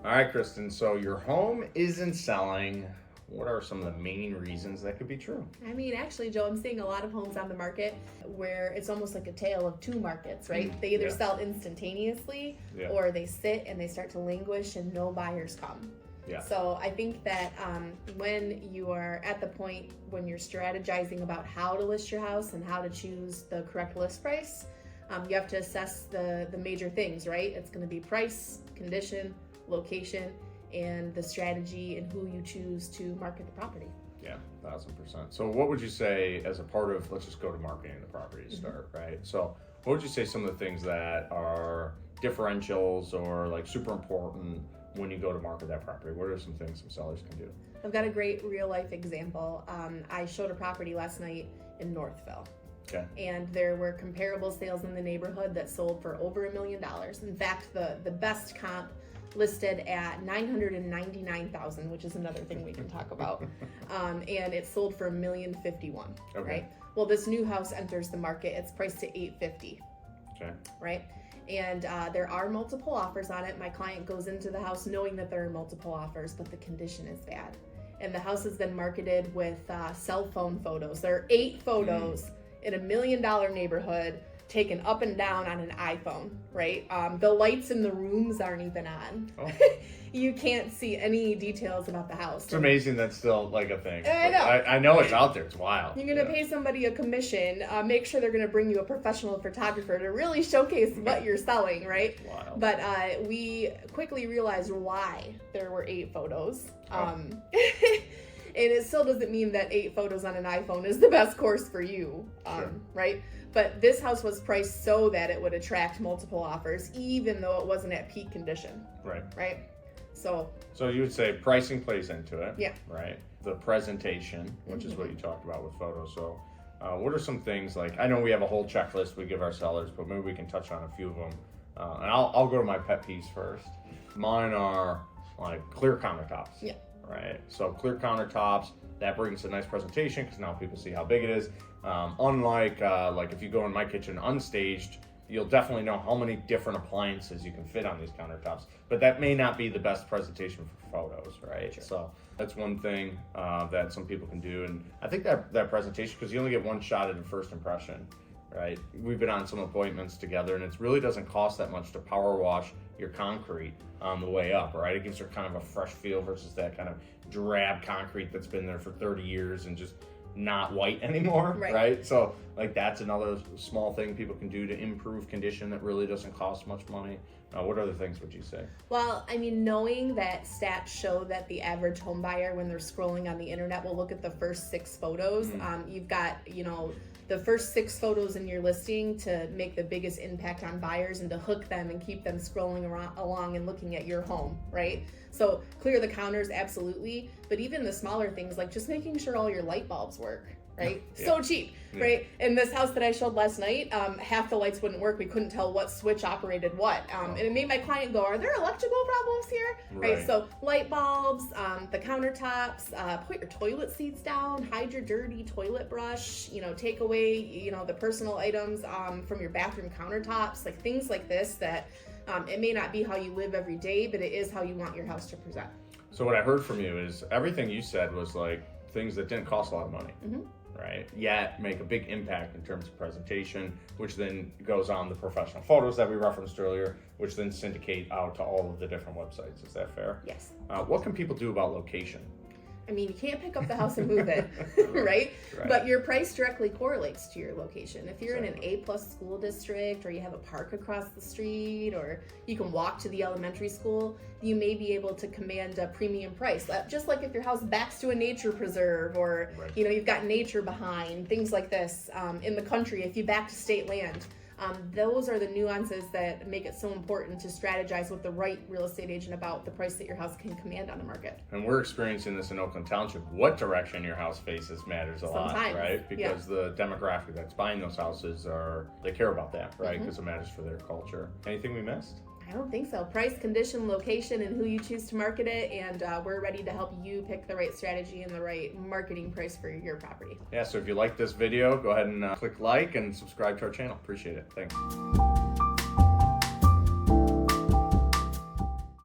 All right, Kristin, so your home isn't selling. What are some of the main reasons that could be true? I mean, actually, Joe, I'm seeing a lot of homes on the market where it's almost like a tale of two markets, right? They either sell instantaneously or they sit and they start to languish and no buyers come. Yeah. So I think that when you are at the point when you're strategizing about how to list your house and how to choose the correct list price, you have to assess the major things, right? It's going to be price, condition, location, and the strategy and who you choose to market the property. Yeah, 1000%. So what would you say as a part of, let's just go to marketing the property to start, right? So what would you say some of the things that are differentials or like super important when you go to market that property? What are some things some sellers can do? I've got a great real life example. I showed a property last night in Northville. Okay. And there were comparable sales in the neighborhood that sold for over $1 million. In fact, the best comp listed at $999,000, which is another thing we can talk about. And it sold for $1,051,000. Okay. Right? Well, this new house enters the market. It's priced to $850,000. Okay. Right? And there are multiple offers on it. My client goes into the house knowing that there are multiple offers, but the condition is bad. And the house has been marketed with cell phone photos. There are 8 photos in $1 million neighborhood taken up and down on an iPhone, right? The lights in the rooms aren't even on. Oh. You can't see any details about the house. It's amazing that's still like a thing. I know. I know it's out there. It's wild. You're going to pay somebody a commission, make sure they're going to bring you a professional photographer to really showcase what you're selling, right? Wild. But we quickly realized why there were 8 photos. And it still doesn't mean that 8 photos on an iPhone is the best course for you, right? But this house was priced so that it would attract multiple offers, even though it wasn't at peak condition. Right. Right? So you would say pricing plays into it. Yeah. Right. The presentation, which is what you talked about with photos. So what are some things like, I know we have a whole checklist we give our sellers, but maybe we can touch on a few of them. And I'll go to my pet peeves first. Mine are like clear countertops. Yeah. Right. So clear countertops, that brings a nice presentation because now people see how big it is. Unlike like if you go in my kitchen unstaged, you'll definitely know how many different appliances you can fit on these countertops, but that may not be the best presentation for photos, right? Sure. So that's one thing that some people can do. And I think that presentation, because you only get one shot at a first impression, right? We've been on some appointments together and it really doesn't cost that much to power wash your concrete on the way up, right? It gives her kind of a fresh feel versus that kind of drab concrete that's been there for 30 years and just not white anymore, right? So like that's another small thing people can do to improve condition that really doesn't cost much money. What other things would you say? Well, I mean, knowing that stats show that the average home buyer, when they're scrolling on the internet, will look at the first 6 photos. You've got, the first 6 photos in your listing to make the biggest impact on buyers and to hook them and keep them scrolling along and looking at your home, right? So clear the counters, absolutely. But even the smaller things, like just making sure all your light bulbs work, right? Yeah. So cheap, right? In this house that I showed last night, half the lights wouldn't work. We couldn't tell what switch operated what. And it made my client go, are there electrical problems here? Right? So light bulbs, the countertops, put your toilet seats down, hide your dirty toilet brush, take away, the personal items from your bathroom countertops, like things like this that it may not be how you live every day, but it is how you want your house to present. So what I heard from you is everything you said was like things that didn't cost a lot of money. Right? Yet make a big impact in terms of presentation, which then goes on the professional photos that we referenced earlier, which then syndicate out to all of the different websites. Is that fair? Yes. What can people do about location? I mean, you can't pick up the house and move it, right? But your price directly correlates to your location. If you're in an A+ school district, or you have a park across the street, or you can walk to the elementary school, you may be able to command a premium price. Just like if your house backs to a nature preserve, or you've got nature behind, things like this. In the country, if you back to state land, those are the nuances that make it so important to strategize with the right real estate agent about the price that your house can command on the market. And we're experiencing this in Oakland Township. What direction your house faces matters a lot, right? Because the demographic that's buying those houses they care about that, right? Because it matters for their culture. Anything we missed? I don't think so. Price, condition, location, and who you choose to market it, and we're ready to help you pick the right strategy and the right marketing price for your property. Yeah, so if you like this video, go ahead and click like and subscribe to our channel. Appreciate it. Thanks.